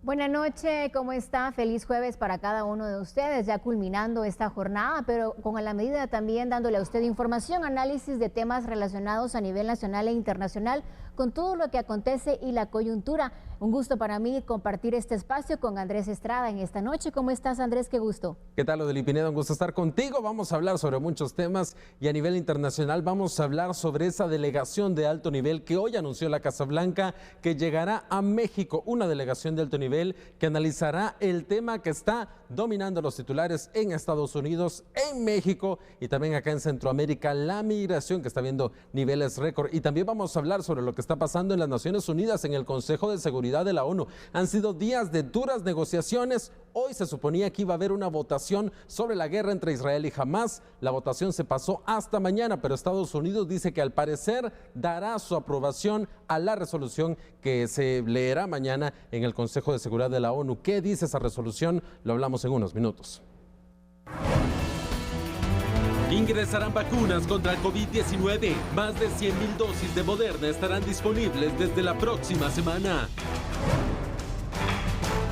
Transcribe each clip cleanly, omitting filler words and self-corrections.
Buenas noches, ¿cómo está? Feliz jueves para cada uno de ustedes, ya culminando esta jornada, pero con la medida también dándole a usted información, análisis de temas relacionados a nivel nacional e internacional, con todo lo que acontece y la coyuntura. Un gusto para mí compartir este espacio con Andrés Estrada en esta noche. ¿Cómo estás, Andrés? Qué gusto. ¿Qué tal, Odely Pinedo? Un gusto estar contigo. Vamos a hablar sobre muchos temas y a nivel internacional vamos a hablar sobre esa delegación de alto nivel que hoy anunció la Casa Blanca que llegará a México, una delegación de alto nivel que analizará el tema que está dominando los titulares en Estados Unidos, en México y también acá en Centroamérica, la migración que está viendo niveles récord. Y también vamos a hablar sobre lo que está pasando en las Naciones Unidas, en el Consejo de Seguridad de la ONU. Han sido días de duras negociaciones. Hoy se suponía que iba a haber una votación sobre la guerra entre Israel y Hamás. La votación se pasó hasta mañana, pero Estados Unidos dice que al parecer dará su aprobación a la resolución que se leerá mañana en el Consejo de Seguridad de la ONU. ¿Qué dice esa resolución? Lo hablamos en unos minutos. Ingresarán vacunas contra el COVID-19. Más de 100,000 dosis de Moderna estarán disponibles desde la próxima semana.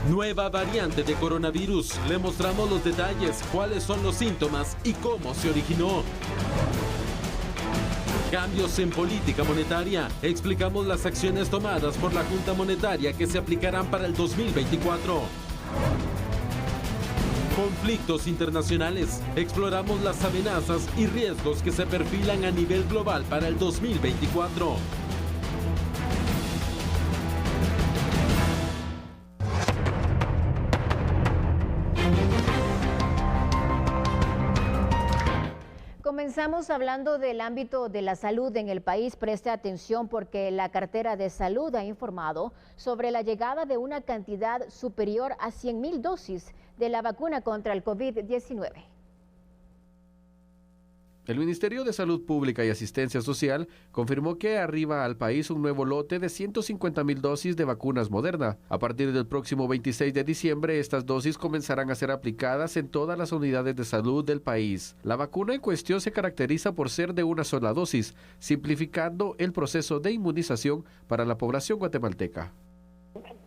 Nueva variante de coronavirus. Le mostramos los detalles, cuáles son los síntomas y cómo se originó. Cambios en política monetaria. Explicamos las acciones tomadas por la Junta Monetaria que se aplicarán para el 2024. Conflictos internacionales. Exploramos las amenazas y riesgos que se perfilan a nivel global para el 2024. Comenzamos hablando del ámbito de la salud en el país. Preste atención porque la cartera de salud ha informado sobre la llegada de una cantidad superior a 100,000 dosis de la vacuna contra el COVID-19. El Ministerio de Salud Pública y Asistencia Social confirmó que arriba al país un nuevo lote de 150,000 dosis de vacunas Moderna. A partir del próximo 26 de diciembre, estas dosis comenzarán a ser aplicadas en todas las unidades de salud del país. La vacuna en cuestión se caracteriza por ser de una sola dosis, simplificando el proceso de inmunización para la población guatemalteca.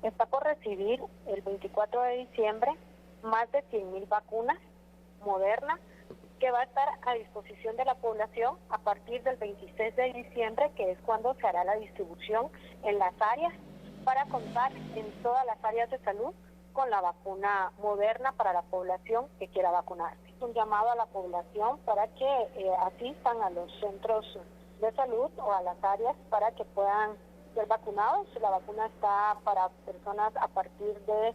Está por recibir el 24 de diciembre más de 100,000 vacunas Moderna, que va a estar a disposición de la población a partir del 26 de diciembre, que es cuando se hará la distribución en las áreas, para contar en todas las áreas de salud con la vacuna Moderna para la población que quiera vacunarse. Un llamado a la población para que asistan a los centros de salud o a las áreas para que puedan ser vacunados. La vacuna está para personas a partir de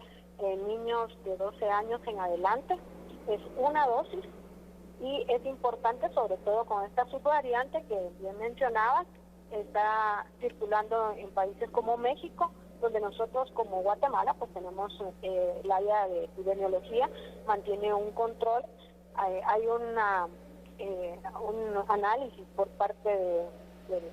niños de 12 años en adelante. Es una dosis. Y es importante, sobre todo con esta subvariante que bien mencionaba, está circulando en países como México, donde nosotros como Guatemala pues tenemos el área de epidemiología, mantiene un control, hay un análisis por parte del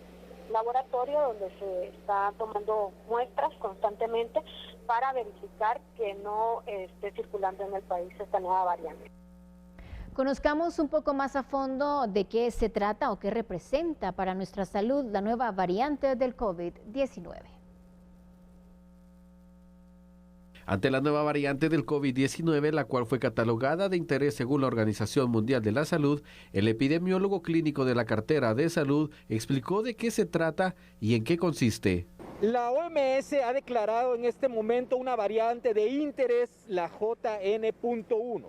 laboratorio donde se está tomando muestras constantemente para verificar que no esté circulando en el país esta nueva variante. Conozcamos un poco más a fondo de qué se trata o qué representa para nuestra salud la nueva variante del COVID-19. Ante la nueva variante del COVID-19, la cual fue catalogada de interés según la Organización Mundial de la Salud, el epidemiólogo clínico de la cartera de salud explicó de qué se trata y en qué consiste. La OMS ha declarado en este momento una variante de interés, la JN.1.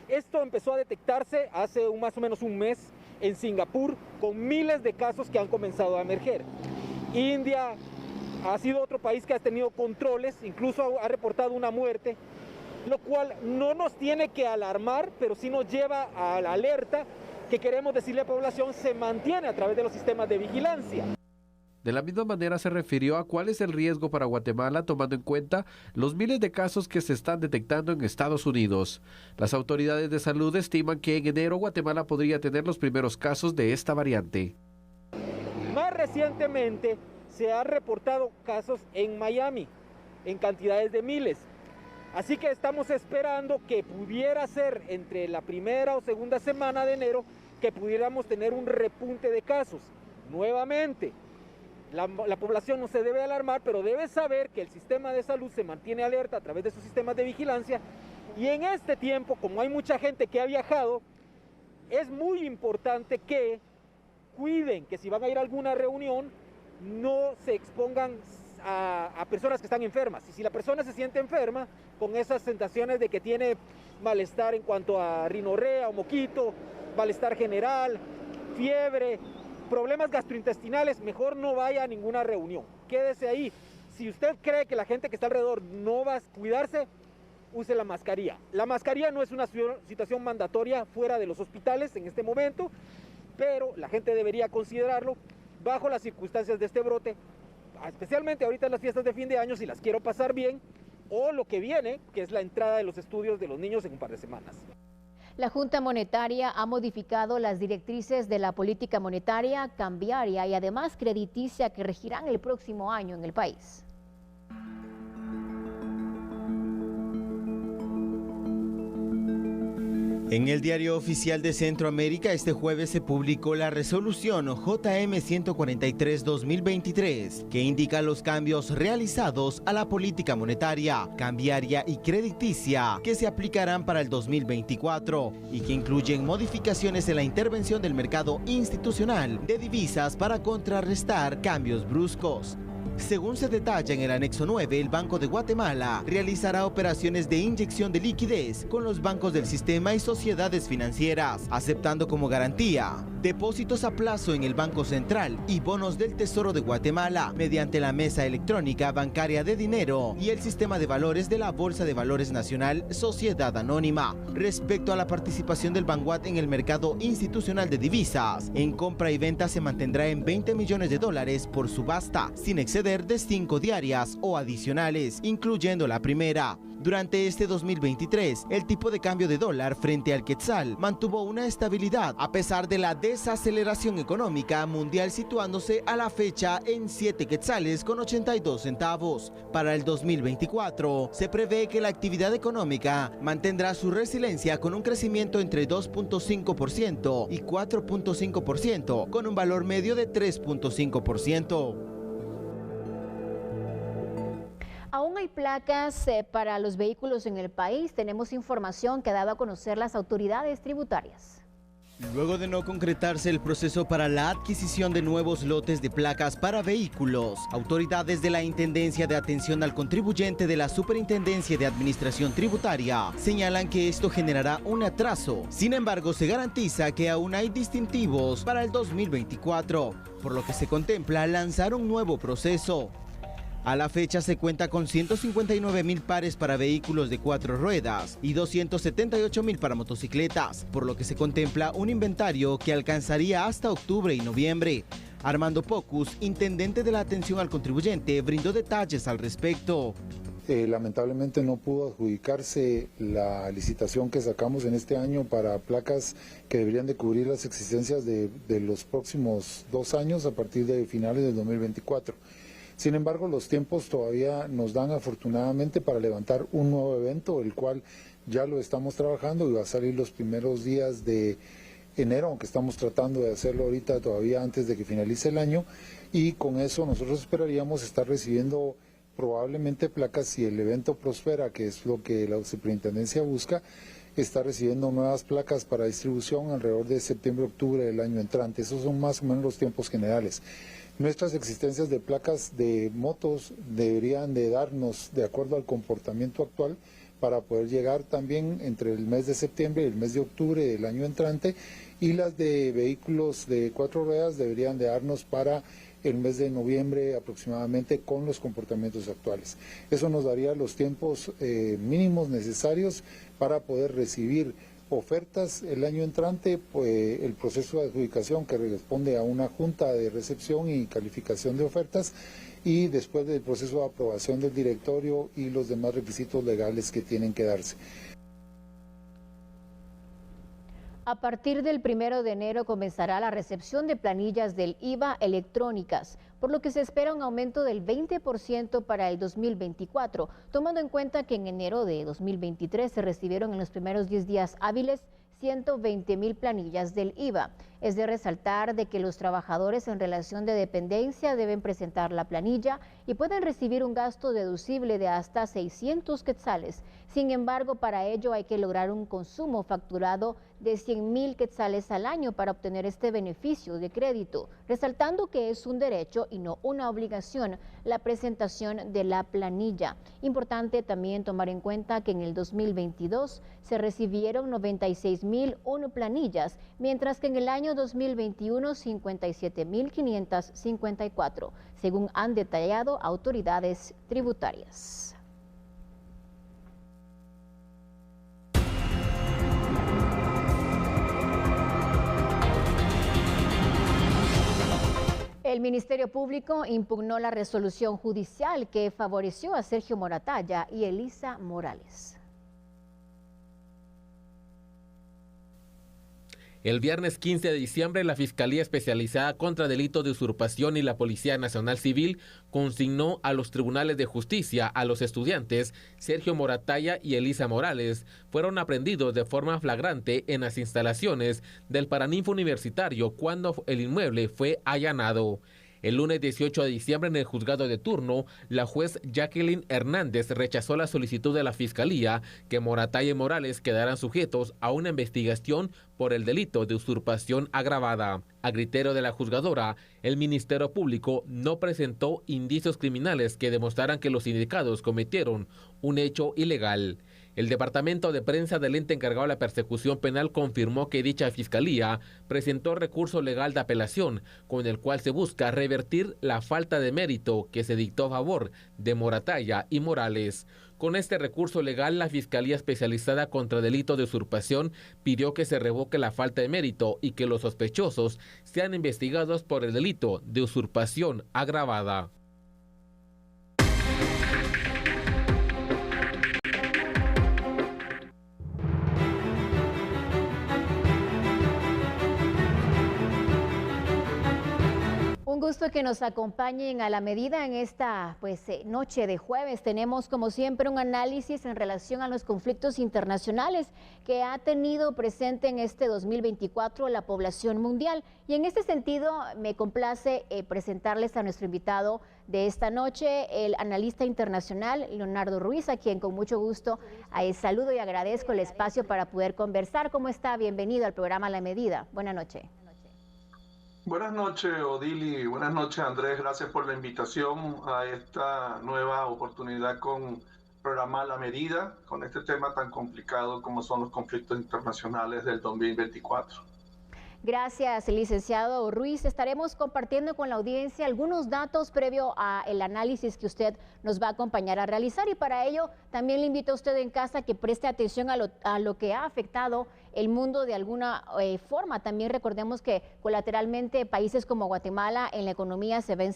Esto empezó a detectarse hace más o menos un mes en Singapur, con miles de casos que han comenzado a emerger. India ha sido otro país que ha tenido controles, incluso ha reportado una muerte, lo cual no nos tiene que alarmar, pero sí nos lleva a la alerta que queremos decirle a la población se mantiene a través de los sistemas de vigilancia. De la misma manera se refirió a cuál es el riesgo para Guatemala tomando en cuenta los miles de casos que se están detectando en Estados Unidos. Las autoridades de salud estiman que en enero Guatemala podría tener los primeros casos de esta variante. Más recientemente se han reportado casos en Miami, en cantidades de miles. Así que estamos esperando que pudiera ser entre la primera o segunda semana de enero que pudiéramos tener un repunte de casos nuevamente. La población no se debe alarmar, pero debe saber que el sistema de salud se mantiene alerta a través de sus sistemas de vigilancia, y en este tiempo, como hay mucha gente que ha viajado, es muy importante que cuiden que si van a ir a alguna reunión no se expongan a personas que están enfermas. Y si la persona se siente enferma, con esas sensaciones de que tiene malestar en cuanto a rinorrea o moquito, malestar general, fiebre, problemas gastrointestinales, mejor no vaya a ninguna reunión, quédese ahí. Si usted cree que la gente que está alrededor no va a cuidarse, use la mascarilla. La mascarilla no es una situación mandatoria fuera de los hospitales en este momento, pero la gente debería considerarlo bajo las circunstancias de este brote, especialmente ahorita en las fiestas de fin de año, si las quiero pasar bien, o lo que viene, que es la entrada de los estudios de los niños en un par de semanas. La Junta Monetaria ha modificado las directrices de la política monetaria, cambiaria y además crediticia que regirán el próximo año en el país. En el Diario Oficial de Centroamérica este jueves se publicó la resolución JM 143-2023 que indica los cambios realizados a la política monetaria, cambiaria y crediticia que se aplicarán para el 2024 y que incluyen modificaciones en la intervención del mercado institucional de divisas para contrarrestar cambios bruscos. Según se detalla en el anexo 9, el Banco de Guatemala realizará operaciones de inyección de liquidez con los bancos del sistema y sociedades financieras, aceptando como garantía depósitos a plazo en el Banco Central y bonos del Tesoro de Guatemala mediante la Mesa Electrónica Bancaria de Dinero y el Sistema de Valores de la Bolsa de Valores Nacional Sociedad Anónima. Respecto a la participación del Banguat en el mercado institucional de divisas, en compra y venta se mantendrá en $20 millones por subasta, sin exceder de 5 diarias o adicionales, incluyendo la primera. Durante este 2023, el tipo de cambio de dólar frente al quetzal mantuvo una estabilidad a pesar de la desaceleración económica mundial, situándose a la fecha en 7 quetzales con 82 centavos. Para el 2024, se prevé que la actividad económica mantendrá su resiliencia con un crecimiento entre 2.5% y 4.5%, con un valor medio de 3.5%. Aún hay placas para los vehículos en el país. Tenemos información que ha dado a conocer las autoridades tributarias. Luego de no concretarse el proceso para la adquisición de nuevos lotes de placas para vehículos, autoridades de la Intendencia de Atención al Contribuyente de la Superintendencia de Administración Tributaria señalan que esto generará un atraso. Sin embargo, se garantiza que aún hay distintivos para el 2024, por lo que se contempla lanzar un nuevo proceso. A la fecha se cuenta con 159.000 pares para vehículos de 4 ruedas y 278.000 para motocicletas, por lo que se contempla un inventario que alcanzaría hasta octubre y noviembre. Armando Pocus, intendente de la Atención al Contribuyente, brindó detalles al respecto. Lamentablemente no pudo adjudicarse la licitación que sacamos en este año para placas que deberían de cubrir las existencias de los próximos 2 años a partir de finales del 2024. Sin embargo, los tiempos todavía nos dan afortunadamente para levantar un nuevo evento, el cual ya lo estamos trabajando y va a salir los primeros días de enero, aunque estamos tratando de hacerlo ahorita todavía antes de que finalice el año, y con eso nosotros esperaríamos estar recibiendo probablemente placas, si el evento prospera, que es lo que la superintendencia busca, está recibiendo nuevas placas para distribución alrededor de septiembre-octubre del año entrante. Esos son más o menos los tiempos generales. Nuestras existencias de placas de motos deberían de darnos, de acuerdo al comportamiento actual, para poder llegar también entre el mes de septiembre y el mes de octubre del año entrante, y las de vehículos de 4 ruedas deberían de darnos para el mes de noviembre aproximadamente, con los comportamientos actuales. Eso nos daría los tiempos mínimos necesarios para poder recibir ofertas el año entrante, pues el proceso de adjudicación que responde a una junta de recepción y calificación de ofertas, y después del proceso de aprobación del directorio y los demás requisitos legales que tienen que darse. A partir del 1 de enero comenzará la recepción de planillas del IVA electrónicas, por lo que se espera un aumento del 20% para el 2024, tomando en cuenta que en enero de 2023 se recibieron en los primeros 10 días hábiles 120.000 planillas del IVA. Es de resaltar de que los trabajadores en relación de dependencia deben presentar la planilla y pueden recibir un gasto deducible de hasta 600 quetzales. Sin embargo, para ello hay que lograr un consumo facturado de 100,000 quetzales al año para obtener este beneficio de crédito, resaltando que es un derecho y no una obligación la presentación de la planilla. Importante también tomar en cuenta que en el 2022 se recibieron 96,001 planillas, mientras que en el año 2021 57,554, según han detallado autoridades tributarias. El Ministerio Público impugnó la resolución judicial que favoreció a Sergio Moratalla y Elisa Morales. El viernes 15 de diciembre, la Fiscalía Especializada contra Delitos de Usurpación y la Policía Nacional Civil consignó a los tribunales de justicia a los estudiantes Sergio Moratalla y Elisa Morales. Fueron aprehendidos de forma flagrante en las instalaciones del Paraninfo Universitario cuando el inmueble fue allanado. El lunes 18 de diciembre, en el juzgado de turno, la juez Jacqueline Hernández rechazó la solicitud de la Fiscalía que Moratalla y Morales quedaran sujetos a una investigación por el delito de usurpación agravada. A criterio de la juzgadora, el Ministerio Público no presentó indicios criminales que demostraran que los indicados cometieron un hecho ilegal. El Departamento de Prensa del ente encargado de la persecución penal confirmó que dicha fiscalía presentó recurso legal de apelación con el cual se busca revertir la falta de mérito que se dictó a favor de Moratalla y Morales. Con este recurso legal, la Fiscalía Especializada contra Delitos de Usurpación pidió que se revoque la falta de mérito y que los sospechosos sean investigados por el delito de usurpación agravada. Un gusto que nos acompañen a la medida en esta noche de jueves. Tenemos como siempre un análisis en relación a los conflictos internacionales que ha tenido presente en este 2024 la población mundial. Y en este sentido me complace presentarles a nuestro invitado de esta noche, el analista internacional Leonardo Ruiz, a quien con mucho gusto saludo y agradezco el espacio para poder conversar. ¿Cómo está? Bienvenido al programa La Medida. Buenas noches. Buenas noches, Odili. Buenas noches, Andrés. Gracias por la invitación a esta nueva oportunidad con programa La Medida, con este tema tan complicado como son los conflictos internacionales del 2024. Gracias, licenciado Ruiz. Estaremos compartiendo con la audiencia algunos datos previo al análisis que usted nos va a acompañar a realizar, y para ello también le invito a usted en casa que preste atención a lo que ha afectado el mundo de alguna forma. También recordemos que colateralmente países como Guatemala en la economía se ven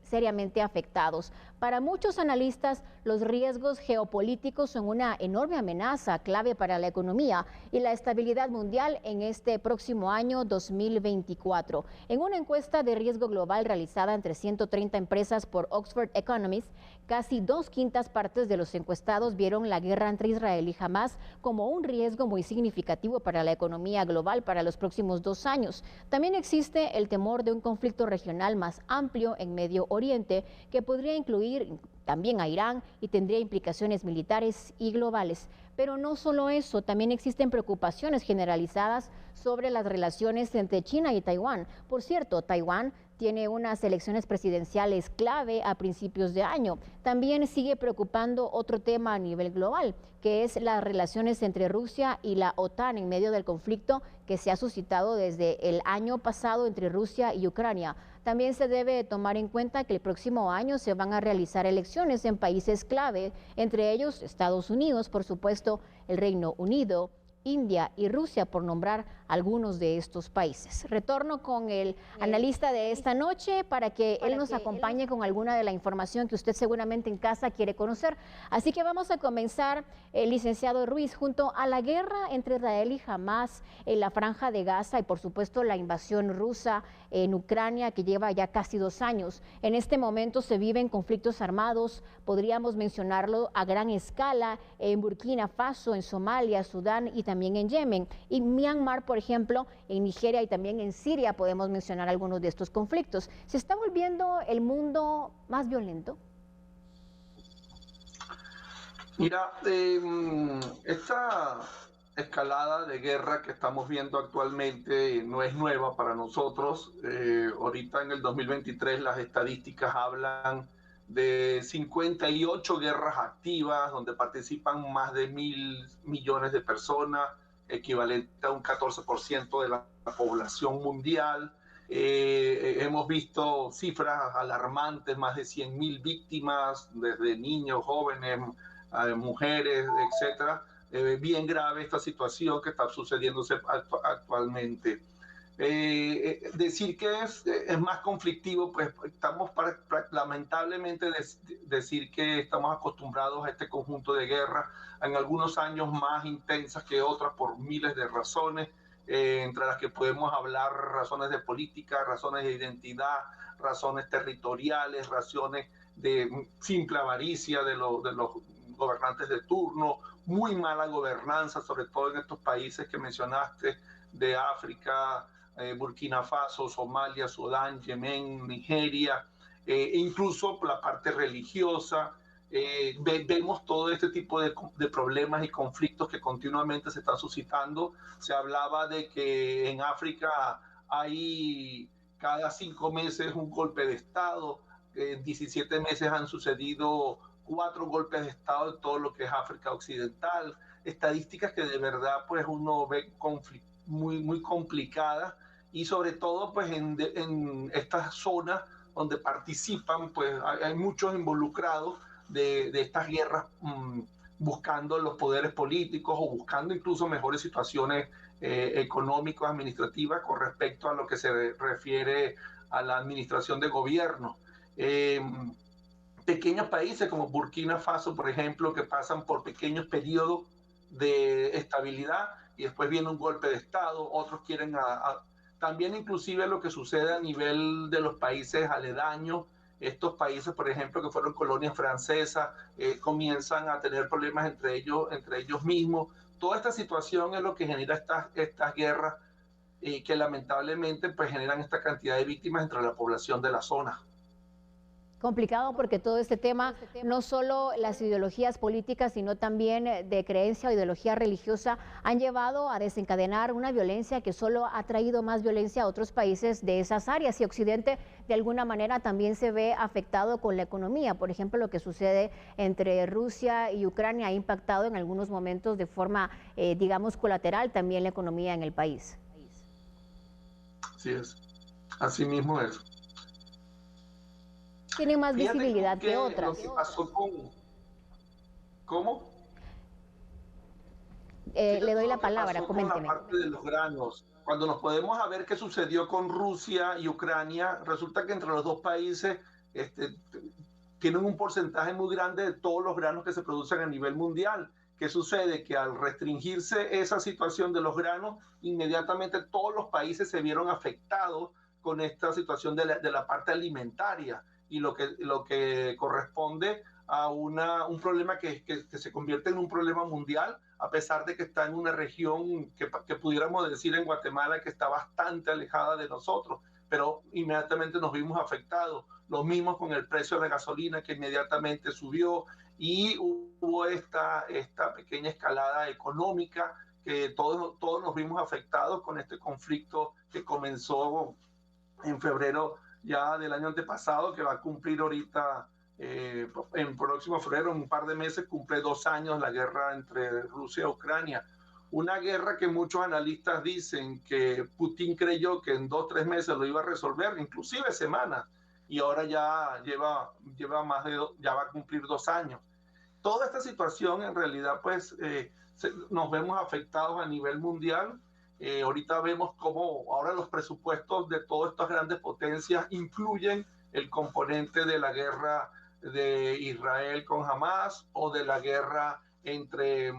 seriamente afectados. Para muchos analistas, los riesgos geopolíticos son una enorme amenaza clave para la economía y la estabilidad mundial en este próximo año 2024. En una encuesta de riesgo global realizada entre 130 empresas por Oxford Economics, casi 2/5 partes de los encuestados vieron la guerra entre Israel y Hamas como un riesgo muy significativo para la economía global para los próximos 2 años. También existe el temor de un conflicto regional más amplio en Medio Oriente, que podría incluir también a Irán y tendría implicaciones militares y globales. Pero no solo eso, también existen preocupaciones generalizadas sobre las relaciones entre China y Taiwán. Por cierto, Taiwán tiene unas elecciones presidenciales clave a principios de año. También sigue preocupando otro tema a nivel global, que es las relaciones entre Rusia y la OTAN en medio del conflicto que se ha suscitado desde el año pasado entre Rusia y Ucrania. También se debe tomar en cuenta que el próximo año se van a realizar elecciones en países clave, entre ellos Estados Unidos, por supuesto, el Reino Unido, India y Rusia, por nombrar algunos de estos países. Retorno con el analista de esta noche para que él nos acompañe con alguna de la información que usted seguramente en casa quiere conocer. Así que vamos a comenzar, licenciado Ruiz, junto a la guerra entre Israel y Hamas en la Franja de Gaza y por supuesto la invasión rusa en Ucrania, que lleva ya casi 2 años. En este momento se viven conflictos armados, podríamos mencionarlo a gran escala, en Burkina Faso, en Somalia, Sudán y también también en Yemen. Y Myanmar, por ejemplo, en Nigeria y también en Siria podemos mencionar algunos de estos conflictos. ¿Se está volviendo el mundo más violento? Mira, esta escalada de guerra que estamos viendo actualmente no es nueva para nosotros. Ahorita en el 2023 las estadísticas hablan de 58 guerras activas donde participan más de 1.000 millones de personas, equivalente a un 14% de la población mundial. Hemos visto cifras alarmantes, más de 100.000 víctimas, desde niños, jóvenes, mujeres, etcétera. Bien grave esta situación que está sucediéndose actualmente. Decir que es más conflictivo, pues estamos lamentablemente decir que estamos acostumbrados a este conjunto de guerras, en algunos años más intensas que otras por miles de razones, entre las que podemos hablar razones de política, razones de identidad, razones territoriales, razones de simple avaricia de los gobernantes de turno, muy mala gobernanza, sobre todo en estos países que mencionaste, de África, Burkina Faso, Somalia, Sudán, Yemen, Nigeria, incluso la parte religiosa. Vemos todo este tipo de problemas y conflictos que continuamente se están suscitando. Se hablaba de que en África hay cada 5 meses un golpe de Estado, 17 meses han sucedido 4 golpes de Estado en todo lo que es África Occidental, estadísticas que de verdad pues uno ve muy complicadas, y sobre todo pues en estas zonas donde participan, pues hay muchos involucrados de estas guerras, buscando los poderes políticos o buscando incluso mejores situaciones económicas, administrativas con respecto a lo que se refiere a la administración de gobierno. Pequeños países como Burkina Faso, por ejemplo, que pasan por pequeños periodos de estabilidad y después viene un golpe de Estado, otros quieren también inclusive lo que sucede a nivel de los países aledaños. Estos países, por ejemplo, que fueron colonias francesas, comienzan a tener problemas entre ellos mismos. Toda esta situación es lo que genera estas guerras, que lamentablemente pues generan esta cantidad de víctimas entre la población de la zona. Complicado porque todo este tema, no solo las ideologías políticas, sino también de creencia o ideología religiosa, han llevado a desencadenar una violencia que solo ha traído más violencia a otros países de esas áreas. Y Occidente, de alguna manera, también se ve afectado con la economía. Por ejemplo, lo que sucede entre Rusia y Ucrania ha impactado en algunos momentos de forma, digamos, colateral también la economía en el país. Así es, así mismo es. Tienen más visibilidad que otras. Lo que pasó ¿Cómo? Le doy la palabra, coménteme. Con la parte de los granos. Cuando nos podemos a ver qué sucedió con Rusia y Ucrania, resulta que entre los dos países tienen un porcentaje muy grande de todos los granos que se producen a nivel mundial. ¿Qué sucede? Que al restringirse esa situación de los granos, inmediatamente todos los países se vieron afectados con esta situación de la parte alimentaria, y lo que corresponde a un problema que se convierte en un problema mundial, a pesar de que está en una región que pudiéramos decir en Guatemala que está bastante alejada de nosotros, pero inmediatamente nos vimos afectados. Lo mismo con el precio de la gasolina, que inmediatamente subió, y hubo esta pequeña escalada económica, que todos nos vimos afectados con este conflicto que comenzó en febrero ya del año antepasado, que va a cumplir ahorita, en próximo febrero, en un par de meses, cumple 2 años la guerra entre Rusia y Ucrania. Una guerra que muchos analistas dicen que Putin creyó que en 2 o 3 meses lo iba a resolver, inclusive semanas, y ahora ya lleva ya va a cumplir 2 años. Toda esta situación en realidad pues nos vemos afectados a nivel mundial. Ahorita vemos cómo ahora los presupuestos de todas estas grandes potencias incluyen el componente de la guerra de Israel con Hamas, o de la guerra entre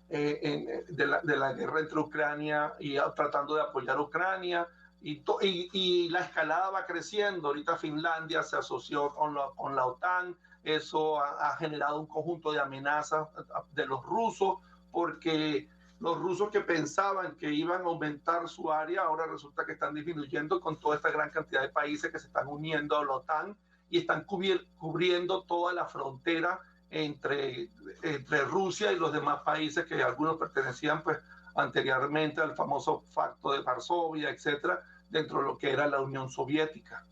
la guerra entre Ucrania y tratando de apoyar a Ucrania, y la escalada va creciendo. Ahorita Finlandia se asoció con la OTAN. Eso ha generado un conjunto de amenazas de los rusos, porque los rusos que pensaban que iban a aumentar su área, ahora resulta que están disminuyendo con toda esta gran cantidad de países que se están uniendo a la OTAN y están cubriendo toda la frontera entre Rusia y los demás países que algunos pertenecían pues anteriormente al famoso Pacto de Varsovia, etcétera, dentro de lo que era la Unión Soviética.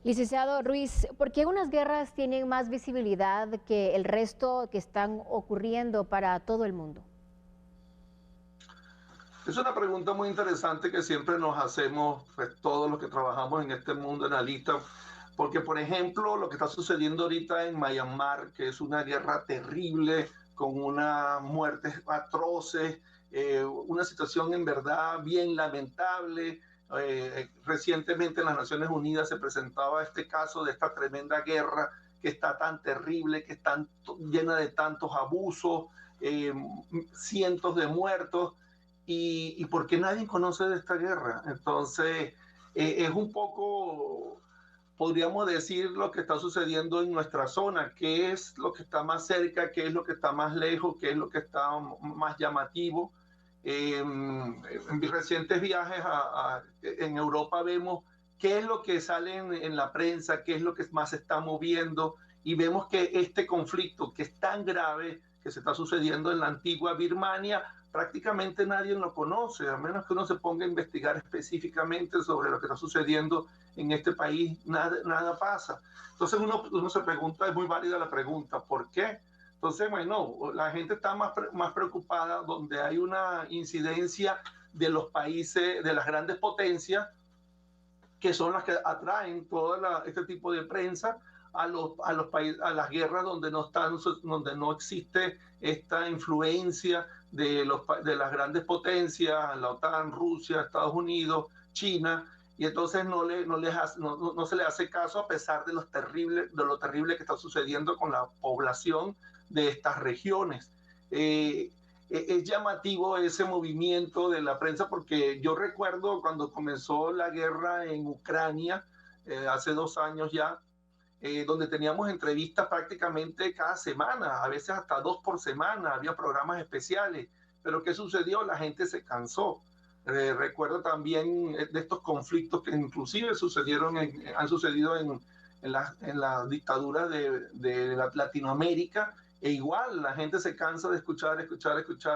Licenciado Ruiz, ¿por qué unas guerras tienen más visibilidad que el resto que están ocurriendo para todo el mundo? Es una pregunta muy interesante que siempre nos hacemos pues, todos los que trabajamos en este mundo analista, porque por ejemplo lo que está sucediendo ahorita en Myanmar, que es una guerra terrible, con unas muertes atroces, una situación en verdad bien lamentable. Recientemente en las Naciones Unidas se presentaba este caso de esta tremenda guerra que está tan terrible, que está llena de tantos abusos, cientos de muertos, y ¿por qué nadie conoce de esta guerra? Entonces, es un poco, podríamos decir, lo que está sucediendo en nuestra zona, qué es lo que está más cerca, qué es lo que está más lejos, qué es lo que está más llamativo. En mis recientes viajes en Europa vemos qué es lo que sale en la prensa, qué es lo que más se está moviendo, y vemos que este conflicto que es tan grave, que se está sucediendo en la antigua Birmania, prácticamente nadie lo conoce, a menos que uno se ponga a investigar específicamente sobre lo que está sucediendo en este país, nada pasa. Entonces uno se pregunta, es muy válida la pregunta, ¿por qué? Entonces, bueno, la gente está más preocupada donde hay una incidencia de los países, de las grandes potencias, que son las que atraen todo este tipo de prensa a los países, a las guerras donde no existe esta influencia de las grandes potencias, la OTAN, Rusia, Estados Unidos, China, y entonces no se le hace caso a pesar de lo terrible que está sucediendo con la población de estas regiones. Es llamativo ese movimiento de la prensa porque yo recuerdo cuando comenzó la guerra en Ucrania, hace 2 años ya, donde teníamos entrevistas prácticamente cada semana, a veces hasta 2 por semana, había programas especiales, pero ¿qué sucedió? La gente se cansó. Recuerdo también de estos conflictos que inclusive han sucedido en las dictaduras de Latinoamérica, e igual la gente se cansa de escuchar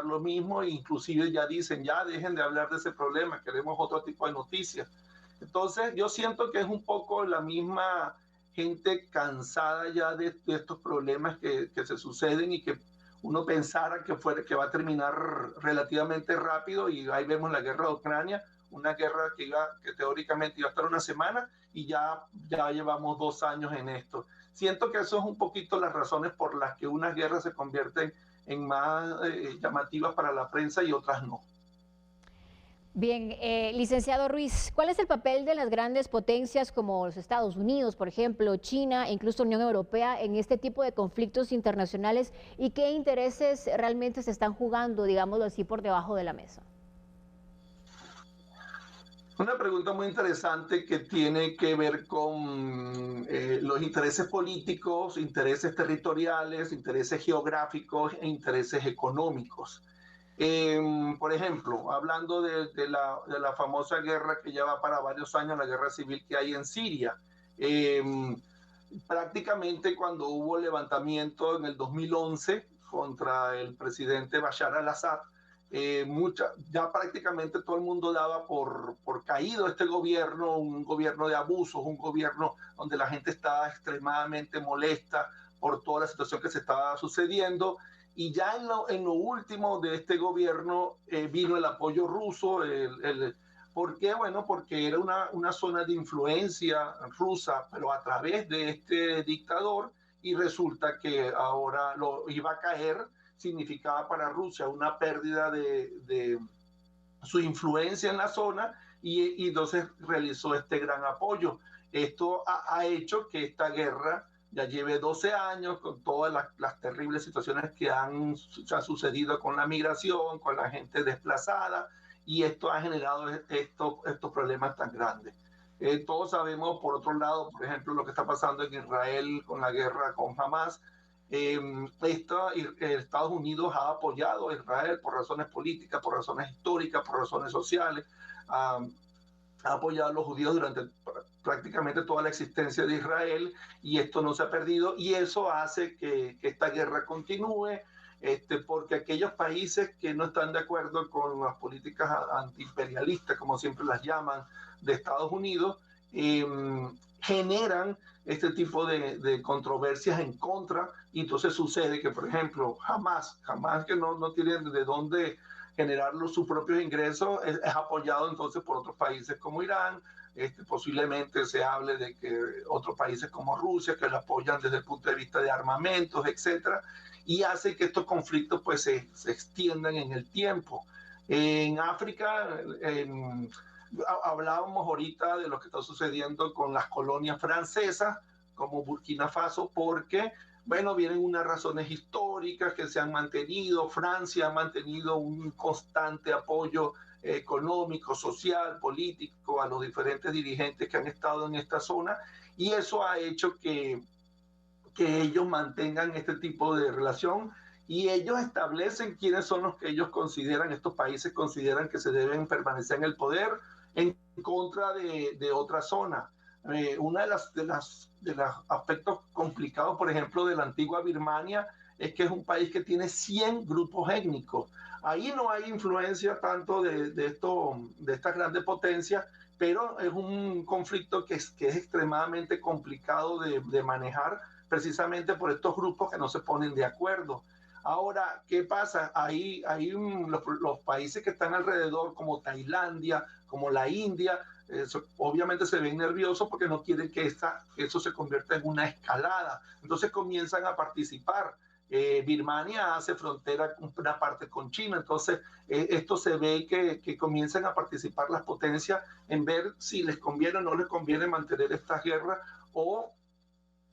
lo mismo, e inclusive ya dicen, ya dejen de hablar de ese problema, queremos otro tipo de noticias. Entonces yo siento que es un poco la misma gente cansada ya de estos problemas que se suceden y que uno pensara que va a terminar relativamente rápido, y ahí vemos la guerra de Ucrania, una guerra que teóricamente iba a estar 1 semana y ya llevamos 2 años en esto. Siento que eso es un poquito las razones por las que unas guerras se convierten en más llamativas para la prensa y otras no. Bien, licenciado Ruiz, ¿cuál es el papel de las grandes potencias como los Estados Unidos, por ejemplo, China e incluso Unión Europea en este tipo de conflictos internacionales, y qué intereses realmente se están jugando, digámoslo así, por debajo de la mesa? Una pregunta muy interesante que tiene que ver con los intereses políticos, intereses territoriales, intereses geográficos e intereses económicos. Por ejemplo, hablando de la famosa guerra que ya va para varios años, la guerra civil que hay en Siria. Prácticamente cuando hubo levantamiento en el 2011 contra el presidente Bashar al-Assad, ya prácticamente todo el mundo daba por caído este gobierno, un gobierno de abusos, un gobierno donde la gente estaba extremadamente molesta por toda la situación que se estaba sucediendo. Y ya en lo último de este gobierno vino el apoyo ruso. ¿Por qué? Bueno, porque era una zona de influencia rusa, pero a través de este dictador, y resulta que ahora lo iba a caer. Significaba para Rusia una pérdida de su influencia en la zona, y entonces realizó este gran apoyo. Esto ha hecho que esta guerra ya lleve 12 años con todas las terribles situaciones que han sucedido con la migración, con la gente desplazada, y esto ha generado estos problemas tan grandes. Todos sabemos, por otro lado, por ejemplo, lo que está pasando en Israel con la guerra con Hamas. Estados Unidos ha apoyado a Israel por razones políticas, por razones históricas, por razones sociales. Ha apoyado a los judíos durante prácticamente toda la existencia de Israel, y esto no se ha perdido, y eso hace que esta guerra continúe, porque aquellos países que no están de acuerdo con las políticas antiimperialistas, como siempre las llaman, de Estados Unidos, generan este tipo de controversias en contra, y entonces sucede que, por ejemplo, jamás que no tienen de dónde generar sus propios ingresos, es apoyado entonces por otros países como Irán. Posiblemente se hable de que otros países como Rusia, que lo apoyan desde el punto de vista de armamentos, etcétera, y hace que estos conflictos pues se extiendan en el tiempo. En África, hablábamos ahorita de lo que está sucediendo con las colonias francesas, como Burkina Faso, porque, bueno, vienen unas razones históricas que se han mantenido. Francia ha mantenido un constante apoyo económico, social, político a los diferentes dirigentes que han estado en esta zona, y eso ha hecho que ellos mantengan este tipo de relación, y ellos establecen quiénes son los que ellos consideran, estos países consideran que se deben permanecer en el poder en contra de otra zona. Uno de los aspectos complicados, por ejemplo, de la antigua Birmania, es que es un país que tiene 100 grupos étnicos. Ahí no hay influencia tanto de estas grandes potencias, pero es un conflicto que es extremadamente complicado de manejar, precisamente por estos grupos que no se ponen de acuerdo. Ahora, ¿qué pasa? Ahí los países que están alrededor, como Tailandia, como la India, obviamente se ven nerviosos porque no quieren que eso se convierta en una escalada. Entonces comienzan a participar. Birmania hace frontera una parte con China, entonces esto se ve que comienzan a participar las potencias en ver si les conviene o no les conviene mantener esta guerra, o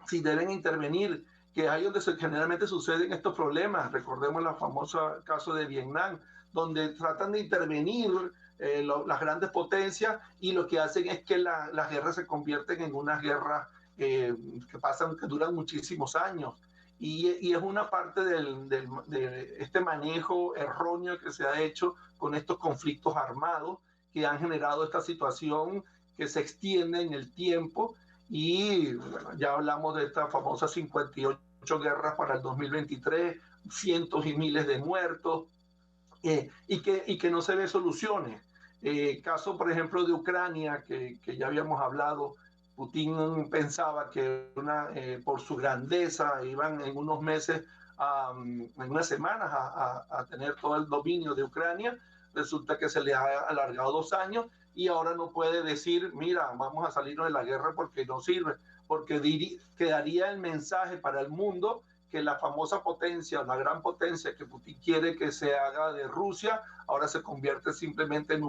si deben intervenir, que es ahí donde generalmente suceden estos problemas. Recordemos el famoso caso de Vietnam, donde tratan de intervenir las grandes potencias, y lo que hacen es que las guerras se convierten en unas guerras que duran muchísimos años. Y es una parte de este manejo erróneo que se ha hecho con estos conflictos armados que han generado esta situación que se extiende en el tiempo. Y bueno, ya hablamos de estas famosas 58 guerras para el 2023, cientos y miles de muertos, y que no se ve soluciones. Caso, por ejemplo, de Ucrania, que ya habíamos hablado. Putin pensaba que por su grandeza iban en unos meses, en unas semanas, a tener todo el dominio de Ucrania. Resulta que se le ha alargado 2 años, y ahora no puede decir, mira, vamos a salirnos de la guerra porque no sirve, porque quedaría el mensaje para el mundo que la famosa potencia, la gran potencia que Putin quiere que se haga de Rusia, ahora se convierte simplemente en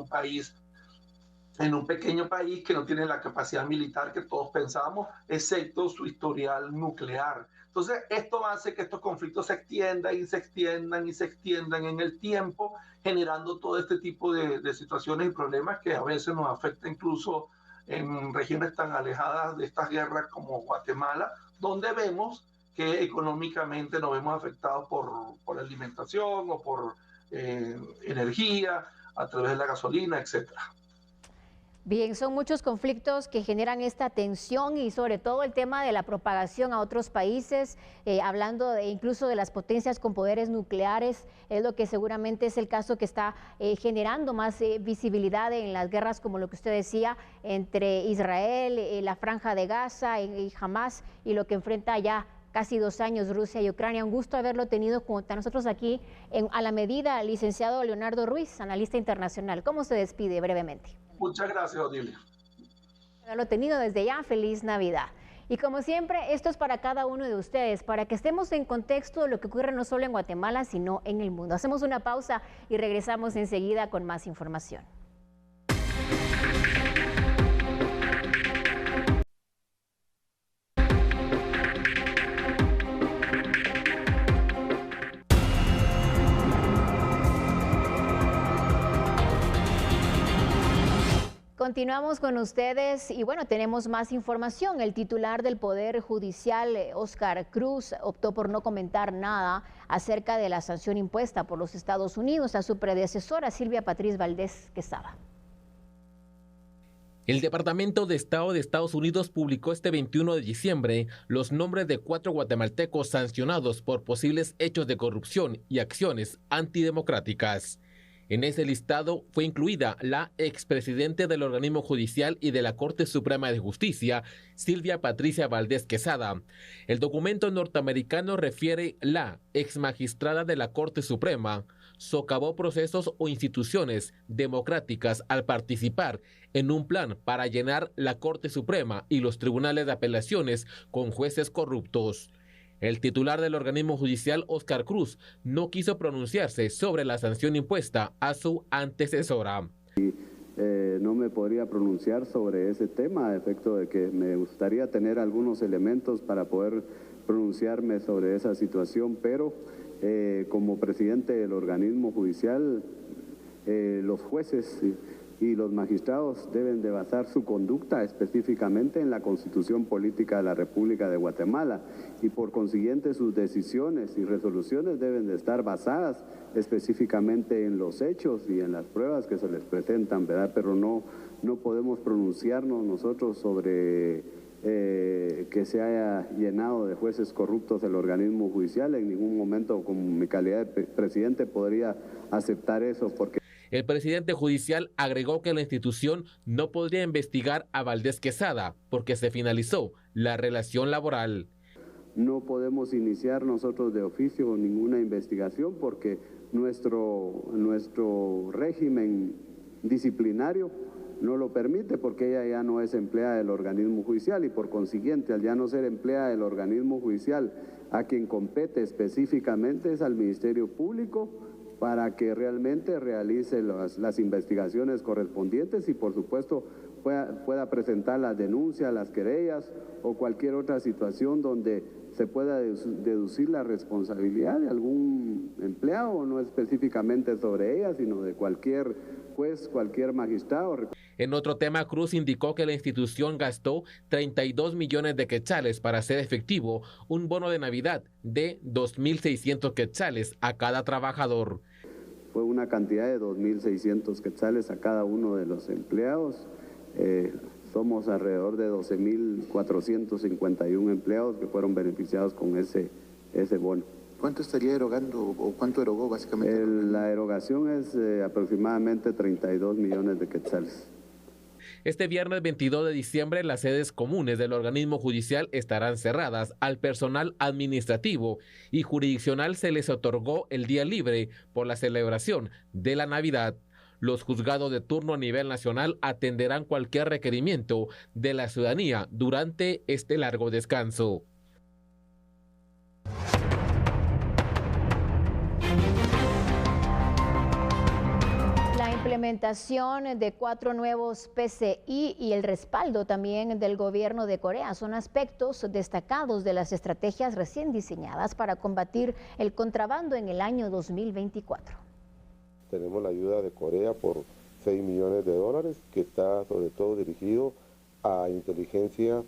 un pequeño país que no tiene la capacidad militar que todos pensábamos, excepto su historial nuclear. Entonces, esto hace que estos conflictos se extiendan y se extiendan y se extiendan en el tiempo, generando todo este tipo de situaciones y problemas que a veces nos afectan incluso en regiones tan alejadas de estas guerras como Guatemala, donde vemos que económicamente nos vemos afectados por alimentación o por energía, a través de la gasolina, etcétera. Bien, son muchos conflictos que generan esta tensión, y sobre todo el tema de la propagación a otros países, hablando incluso de las potencias con poderes nucleares, es lo que seguramente es el caso que está generando más visibilidad en las guerras, como lo que usted decía, entre Israel, la Franja de Gaza y Hamas, y lo que enfrenta ya casi 2 años Rusia y Ucrania. Un gusto haberlo tenido junto a nosotros aquí A la Medida, licenciado Leonardo Ruiz, analista internacional. ¿Cómo se despide brevemente? Muchas gracias, Odilia. Haberlo tenido desde ya, feliz Navidad. Y como siempre, esto es para cada uno de ustedes, para que estemos en contexto de lo que ocurre no solo en Guatemala, sino en el mundo. Hacemos una pausa y regresamos enseguida con más información. Continuamos con ustedes y bueno, tenemos más información. El titular del Poder Judicial, Óscar Cruz, optó por no comentar nada acerca de la sanción impuesta por los Estados Unidos a su predecesora, Silvia Patriz Valdés Quesada. El Departamento de Estado de Estados Unidos publicó este 21 de diciembre los nombres de 4 guatemaltecos sancionados por posibles hechos de corrupción y acciones antidemocráticas. En ese listado fue incluida la expresidente del organismo judicial y de la Corte Suprema de Justicia, Silvia Patricia Valdés Quesada. El documento norteamericano refiere la exmagistrada de la Corte Suprema socavó procesos o instituciones democráticas al participar en un plan para llenar la Corte Suprema y los tribunales de apelaciones con jueces corruptos. El titular del organismo judicial, Óscar Cruz, no quiso pronunciarse sobre la sanción impuesta a su antecesora. No me podría pronunciar sobre ese tema, a efecto de que me gustaría tener algunos elementos para poder pronunciarme sobre esa situación, pero como presidente del organismo judicial, los jueces y los magistrados deben de basar su conducta específicamente en la Constitución Política de la República de Guatemala y por consiguiente sus decisiones y resoluciones deben de estar basadas específicamente en los hechos y en las pruebas que se les presentan, ¿verdad? Pero no podemos pronunciarnos nosotros sobre que se haya llenado de jueces corruptos el organismo judicial. En ningún momento, como mi calidad de presidente, podría aceptar eso porque... El presidente judicial agregó que la institución no podría investigar a Valdés Quesada porque se finalizó la relación laboral. No podemos iniciar nosotros de oficio ninguna investigación porque nuestro régimen disciplinario no lo permite, porque ella ya no es empleada del organismo judicial y por consiguiente, al ya no ser empleada del organismo judicial, a quien compete específicamente es al Ministerio Público para que realmente realice las investigaciones correspondientes y por supuesto pueda presentar las denuncias, las querellas o cualquier otra situación donde se pueda deducir la responsabilidad de algún empleado, no específicamente sobre ella, sino de cualquier juez, cualquier magistrado. En otro tema, Cruz indicó que la institución gastó 32 millones de quetzales para hacer efectivo un bono de Navidad de 2.600 quetzales a cada trabajador. Fue una cantidad de 2.600 quetzales a cada uno de los empleados. Somos alrededor de 12.451 empleados que fueron beneficiados con ese bono. ¿Cuánto estaría erogando o cuánto erogó básicamente? La erogación es aproximadamente 32 millones de quetzales. Este viernes 22 de diciembre las sedes comunes del organismo judicial estarán cerradas al personal administrativo y jurisdiccional se les otorgó el día libre por la celebración de la Navidad. Los juzgados de turno a nivel nacional atenderán cualquier requerimiento de la ciudadanía durante este largo descanso. La implementación de 4 nuevos PCI y el respaldo también del gobierno de Corea son aspectos destacados de las estrategias recién diseñadas para combatir el contrabando en el año 2024. Tenemos la ayuda de Corea por $6 millones, que está sobre todo dirigido a inteligencia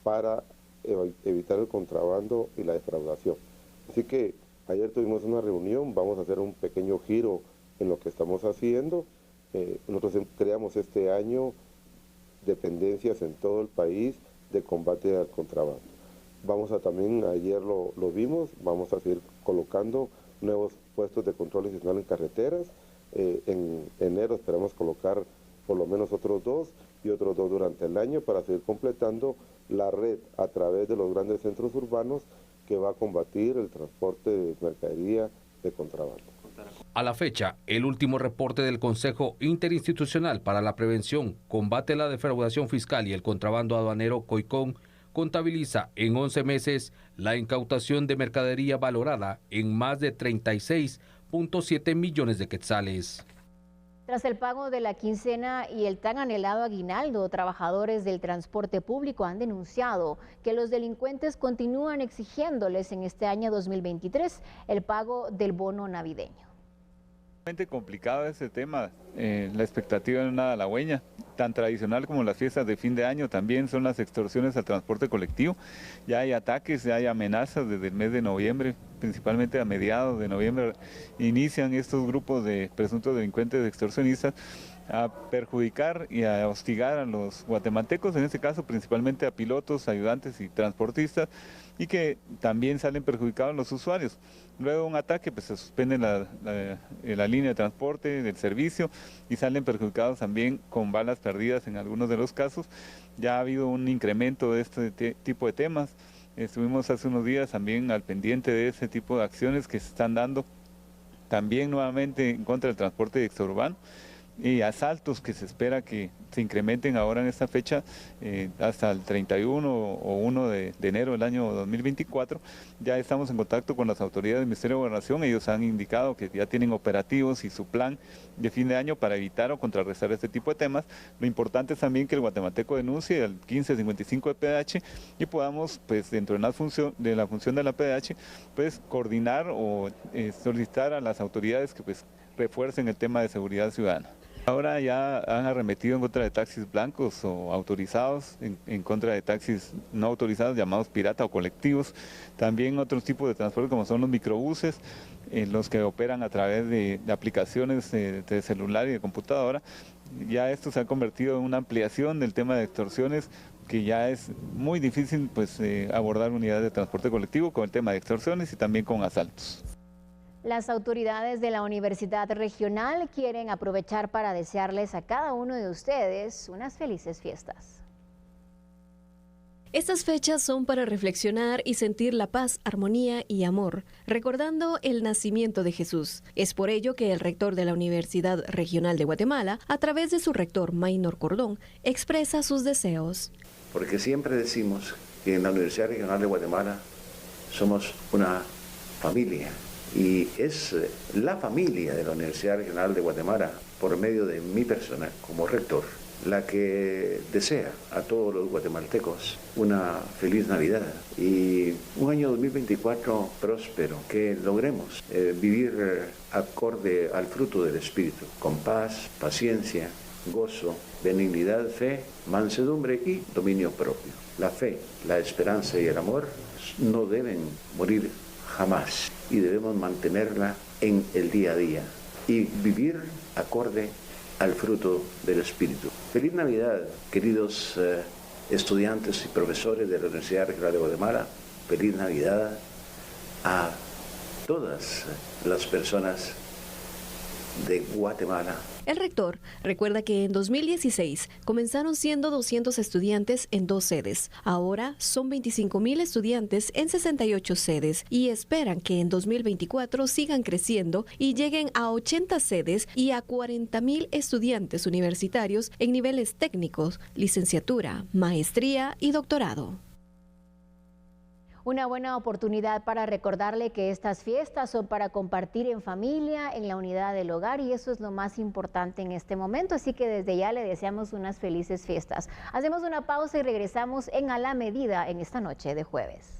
para evitar el contrabando y la defraudación. Así que ayer tuvimos una reunión, vamos a hacer un pequeño giro en lo que estamos haciendo. Nosotros creamos este año dependencias en todo el país de combate al contrabando. Vamos a también, ayer lo vimos, vamos a seguir colocando nuevos puestos de control adicional en carreteras. En enero esperamos colocar por lo menos otros 2 y otros 2 durante el año para seguir completando la red a través de los grandes centros urbanos que va a combatir el transporte de mercadería de contrabando. A la fecha, el último reporte del Consejo Interinstitucional para la Prevención, Combate a la Defraudación Fiscal y el Contrabando Aduanero, COICON, contabiliza en 11 meses la incautación de mercadería valorada en más de 36.7 millones de quetzales. Tras el pago de la quincena y el tan anhelado aguinaldo, trabajadores del transporte público han denunciado que los delincuentes continúan exigiéndoles en este año 2023 el pago del bono navideño. Complicado ese tema, la expectativa no es nada halagüeña, tan tradicional como las fiestas de fin de año también son las extorsiones al transporte colectivo. Ya hay ataques, ya hay amenazas desde el mes de noviembre, principalmente a mediados de noviembre inician estos grupos de presuntos delincuentes extorsionistas a perjudicar y a hostigar a los guatemaltecos, en este caso principalmente a pilotos, ayudantes y transportistas, y que también salen perjudicados los usuarios. Luego de un ataque pues se suspende la línea de transporte, del servicio, y salen perjudicados también con balas perdidas en algunos de los casos. Ya ha habido un incremento de este tipo de temas. Estuvimos hace unos días también al pendiente de ese tipo de acciones que se están dando también nuevamente en contra del transporte extraurbano, y asaltos que se espera que se incrementen ahora en esta fecha hasta el 31 o 1 de enero del año 2024. Ya estamos en contacto con las autoridades del Ministerio de Gobernación. Ellos han indicado que ya tienen operativos y su plan de fin de año para evitar o contrarrestar este tipo de temas. Lo importante es también que el guatemalteco denuncie al 1555 de PDH y podamos, pues dentro de la función de la PDH, pues coordinar o solicitar a las autoridades que pues refuercen el tema de seguridad ciudadana. Ahora ya han arremetido en contra de taxis blancos o autorizados, en contra de taxis no autorizados llamados pirata o colectivos. También otros tipos de transporte como son los microbuses, los que operan a través de aplicaciones de celular y de computadora. Ya esto se ha convertido en una ampliación del tema de extorsiones, que ya es muy difícil pues abordar unidades de transporte colectivo con el tema de extorsiones y también con asaltos. Las autoridades de la Universidad Regional quieren aprovechar para desearles a cada uno de ustedes unas felices fiestas. Estas fechas son para reflexionar y sentir la paz, armonía y amor, recordando el nacimiento de Jesús. Es por ello que el rector de la Universidad Regional de Guatemala, a través de su rector Maynor Cordón, expresa sus deseos. Porque siempre decimos que en la Universidad Regional de Guatemala somos una familia. Y es la familia de la Universidad Regional de Guatemala, por medio de mi persona como rector, la que desea a todos los guatemaltecos una feliz Navidad y un año 2024 próspero, que logremos vivir acorde al fruto del Espíritu, con paz, paciencia, gozo, benignidad, fe, mansedumbre y dominio propio. La fe, la esperanza y el amor no deben morir jamás, y debemos mantenerla en el día a día y vivir acorde al fruto del Espíritu. Feliz Navidad, queridos estudiantes y profesores de la Universidad Regional de Guatemala. Feliz Navidad a todas las personas de Guatemala. El rector recuerda que en 2016 comenzaron siendo 200 estudiantes en 2 sedes. Ahora son 25,000 estudiantes en 68 sedes y esperan que en 2024 sigan creciendo y lleguen a 80 sedes y a 40,000 estudiantes universitarios en niveles técnicos, licenciatura, maestría y doctorado. Una buena oportunidad para recordarle que estas fiestas son para compartir en familia, en la unidad del hogar, y eso es lo más importante en este momento, así que desde ya le deseamos unas felices fiestas. Hacemos una pausa y regresamos en A la Medida en esta noche de jueves.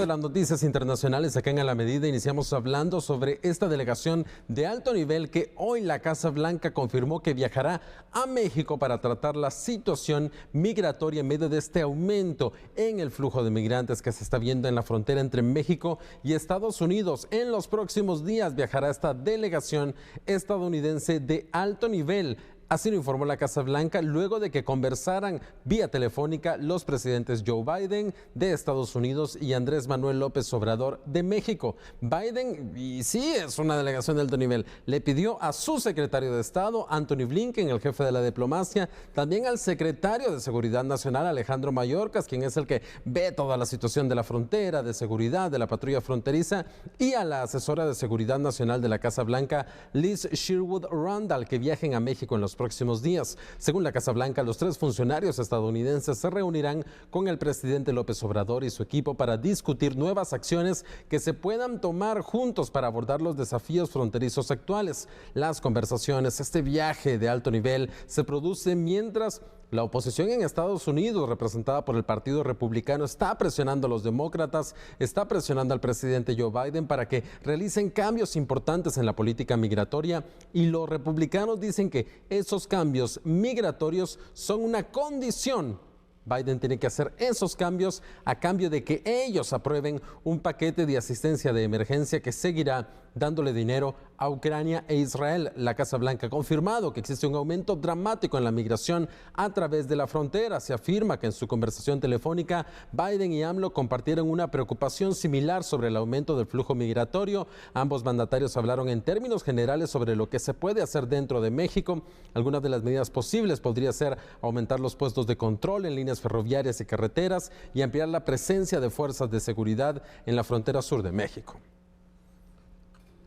De las noticias internacionales acá en A la Medida, iniciamos hablando sobre esta delegación de alto nivel que hoy la Casa Blanca confirmó que viajará a México para tratar la situación migratoria en medio de este aumento en el flujo de migrantes que se está viendo en la frontera entre México y Estados Unidos. En los próximos días viajará esta delegación estadounidense de alto nivel. Así lo informó la Casa Blanca luego de que conversaran vía telefónica los presidentes Joe Biden de Estados Unidos y Andrés Manuel López Obrador de México. Biden, y sí es una delegación de alto nivel, le pidió a su secretario de Estado, Antony Blinken, el jefe de la diplomacia, también al secretario de Seguridad Nacional, Alejandro Mayorkas, quien es el que ve toda la situación de la frontera, de seguridad, de la patrulla fronteriza, y a la asesora de Seguridad Nacional de la Casa Blanca, Liz Sherwood Randall, que viajen a México en los próximos días. Según la Casa Blanca, los 3 funcionarios estadounidenses se reunirán con el presidente López Obrador y su equipo para discutir nuevas acciones que se puedan tomar juntos para abordar los desafíos fronterizos actuales. Las conversaciones, este viaje de alto nivel, se produce mientras la oposición en Estados Unidos, representada por el Partido Republicano, está presionando a los demócratas, está presionando al presidente Joe Biden para que realicen cambios importantes en la política migratoria, y los republicanos dicen que esos cambios migratorios son una condición. Biden tiene que hacer esos cambios a cambio de que ellos aprueben un paquete de asistencia de emergencia que seguirá dándole dinero a Ucrania e Israel. La Casa Blanca ha confirmado que existe un aumento dramático en la migración a través de la frontera. Se afirma que en su conversación telefónica, Biden y AMLO compartieron una preocupación similar sobre el aumento del flujo migratorio. Ambos mandatarios hablaron en términos generales sobre lo que se puede hacer dentro de México. Algunas de las medidas posibles podría ser aumentar los puestos de control en líneas ferroviarias y carreteras y ampliar la presencia de fuerzas de seguridad en la frontera sur de México.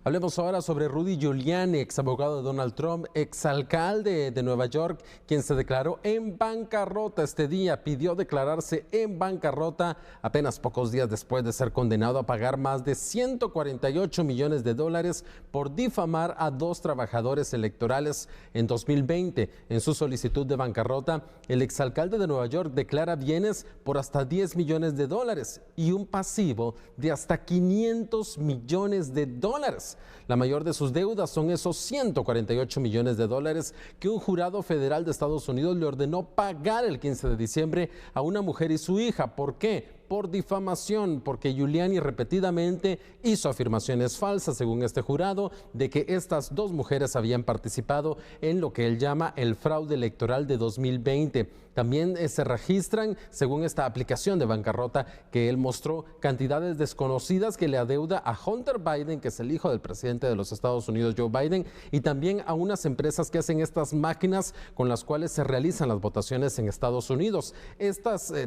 Hablemos ahora sobre Rudy Giuliani, ex abogado de Donald Trump, exalcalde de Nueva York, quien se declaró en bancarrota este día. Pidió declararse en bancarrota apenas pocos días después de ser condenado a pagar más de $148 millones por difamar a 2 trabajadores electorales en 2020. En su solicitud de bancarrota, el exalcalde de Nueva York declara bienes por hasta $10 millones y un pasivo de hasta $500 millones. La mayor de sus deudas son esos $148 millones que un jurado federal de Estados Unidos le ordenó pagar el 15 de diciembre a una mujer y su hija. ¿Por qué? Por difamación, porque Giuliani repetidamente hizo afirmaciones falsas, según este jurado, de que estas 2 mujeres habían participado en lo que él llama el fraude electoral de 2020. También se registran, según esta aplicación de bancarrota que él mostró, cantidades desconocidas que le adeuda a Hunter Biden, que es el hijo del presidente de los Estados Unidos, Joe Biden, y también a unas empresas que hacen estas máquinas con las cuales se realizan las votaciones en Estados Unidos.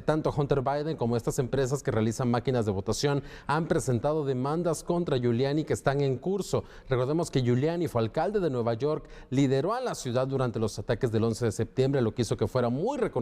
Tanto Hunter Biden como estas empresas que realizan máquinas de votación han presentado demandas contra Giuliani que están en curso. Recordemos que Giuliani fue alcalde de Nueva York, lideró a la ciudad durante los ataques del 11 de septiembre, lo que hizo que fuera muy reconocido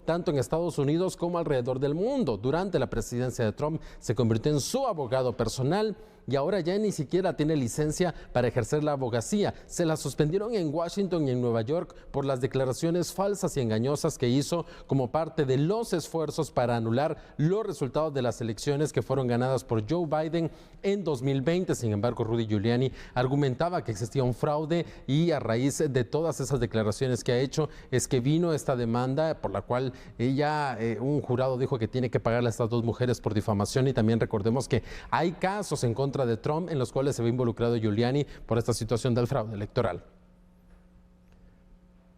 tanto en Estados Unidos como alrededor del mundo. Durante la presidencia de Trump se convirtió en su abogado personal y ahora ya ni siquiera tiene licencia para ejercer la abogacía. Se la suspendieron en Washington y en Nueva York por las declaraciones falsas y engañosas que hizo como parte de los esfuerzos para anular los resultados de las elecciones que fueron ganadas por Joe Biden en 2020. Sin embargo, Rudy Giuliani argumentaba que existía un fraude y a raíz de todas esas declaraciones que ha hecho es que vino esta demanda por la cual un jurado dijo que tiene que pagarle a estas 2 mujeres por difamación. Y también recordemos que hay casos en contra de Trump en los cuales se ve involucrado Giuliani por esta situación del fraude electoral.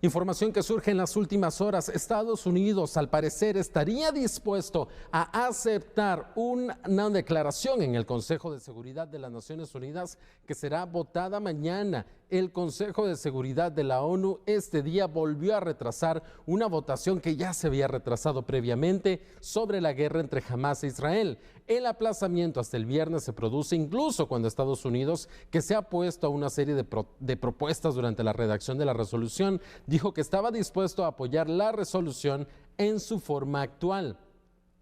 Información que surge en las últimas horas. Estados Unidos, al parecer, estaría dispuesto a aceptar una declaración en el Consejo de Seguridad de las Naciones Unidas que será votada mañana. El Consejo de Seguridad de la ONU este día volvió a retrasar una votación que ya se había retrasado previamente sobre la guerra entre Hamás e Israel. El aplazamiento hasta el viernes se produce incluso cuando Estados Unidos, que se ha puesto a una serie de propuestas durante la redacción de la resolución, dijo que estaba dispuesto a apoyar la resolución en su forma actual.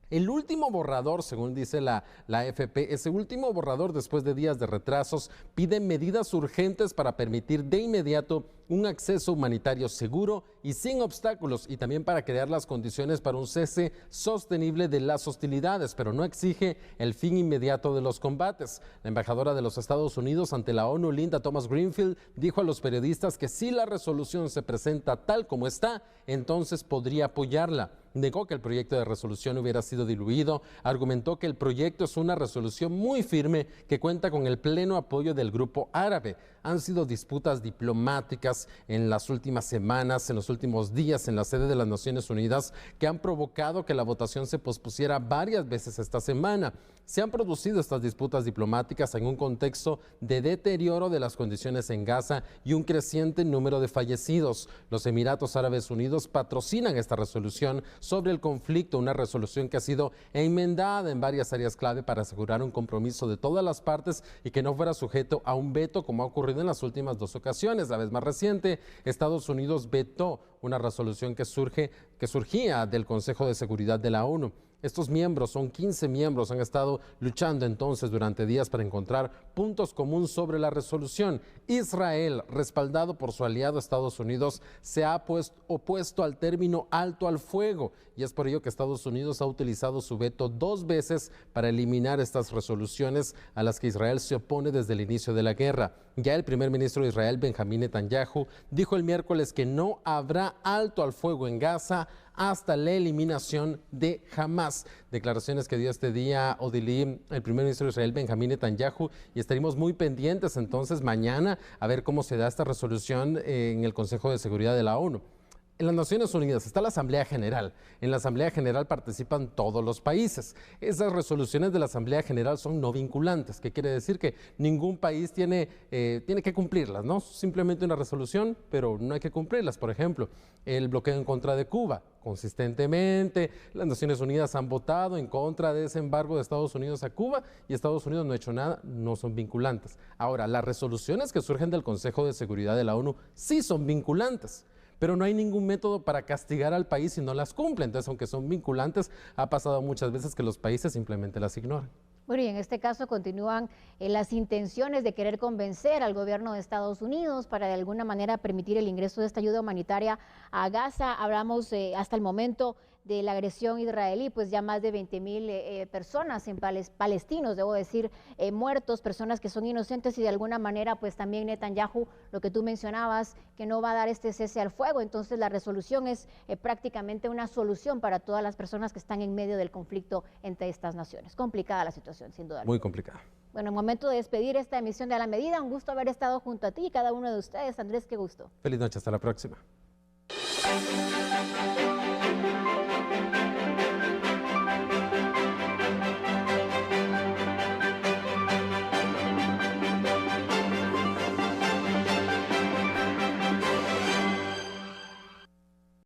El último borrador, según dice la AFP, ese último borrador, después de días de retrasos, pide medidas urgentes para permitir de inmediato un acceso humanitario seguro y sin obstáculos, y también para crear las condiciones para un cese sostenible de las hostilidades, pero no exige el fin inmediato de los combates. La embajadora de los Estados Unidos ante la ONU, Linda Thomas-Greenfield, dijo a los periodistas que si la resolución se presenta tal como está, entonces podría apoyarla. Negó que el proyecto de resolución hubiera sido diluido, argumentó que el proyecto es una resolución muy firme que cuenta con el pleno apoyo del grupo árabe. Han sido disputas diplomáticas en las últimas semanas, en los últimos días en la sede de las Naciones Unidas que han provocado que la votación se pospusiera varias veces esta semana. Se han producido estas disputas diplomáticas en un contexto de deterioro de las condiciones en Gaza y un creciente número de fallecidos. Los Emiratos Árabes Unidos Unidos patrocinan esta resolución sobre el conflicto, una resolución que ha sido enmendada en varias áreas clave para asegurar un compromiso de todas las partes y que no fuera sujeto a un veto como ha ocurrido en las últimas 2 ocasiones. La vez más reciente, Estados Unidos vetó una resolución que surgía del Consejo de Seguridad de la ONU. Estos miembros, son 15 miembros, han estado luchando entonces durante días para encontrar puntos comunes sobre la resolución. Israel, respaldado por su aliado Estados Unidos, se ha opuesto al término alto al fuego y es por ello que Estados Unidos ha utilizado su veto 2 veces para eliminar estas resoluciones a las que Israel se opone desde el inicio de la guerra. Ya el primer ministro de Israel, Benjamín Netanyahu, dijo el miércoles que no habrá alto al fuego en Gaza hasta la eliminación de Hamas. Declaraciones que dio este día Odilí, el primer ministro de Israel, Benjamín Netanyahu, y estaremos muy pendientes entonces mañana a ver cómo se da esta resolución en el Consejo de Seguridad de la ONU. En las Naciones Unidas está la Asamblea General. En la Asamblea General participan todos los países. Esas resoluciones de la Asamblea General son no vinculantes, que quiere decir que ningún país tiene que cumplirlas, ¿no? Simplemente una resolución, pero no hay que cumplirlas. Por ejemplo, el bloqueo en contra de Cuba. Consistentemente, las Naciones Unidas han votado en contra de ese embargo de Estados Unidos a Cuba y Estados Unidos no ha hecho nada, no son vinculantes. Ahora, las resoluciones que surgen del Consejo de Seguridad de la ONU sí son vinculantes, pero no hay ningún método para castigar al país si no las cumple. Entonces, aunque son vinculantes, ha pasado muchas veces que los países simplemente las ignoran. Bueno, y en este caso continúan las intenciones de querer convencer al gobierno de Estados Unidos para de alguna manera permitir el ingreso de esta ayuda humanitaria a Gaza. Hablamos hasta el momento de la agresión israelí, pues ya más de 20,000 personas en palestinos, debo decir, muertos, personas que son inocentes y de alguna manera pues también Netanyahu, lo que tú mencionabas, que no va a dar este cese al fuego. Entonces la resolución es prácticamente una solución para todas las personas que están en medio del conflicto entre estas naciones. Complicada la situación, sin duda. Muy complicada. Bueno, momento de despedir esta emisión de A la Medida. Un gusto haber estado junto a ti y cada uno de ustedes. Andrés, qué gusto. Feliz noche, hasta la próxima.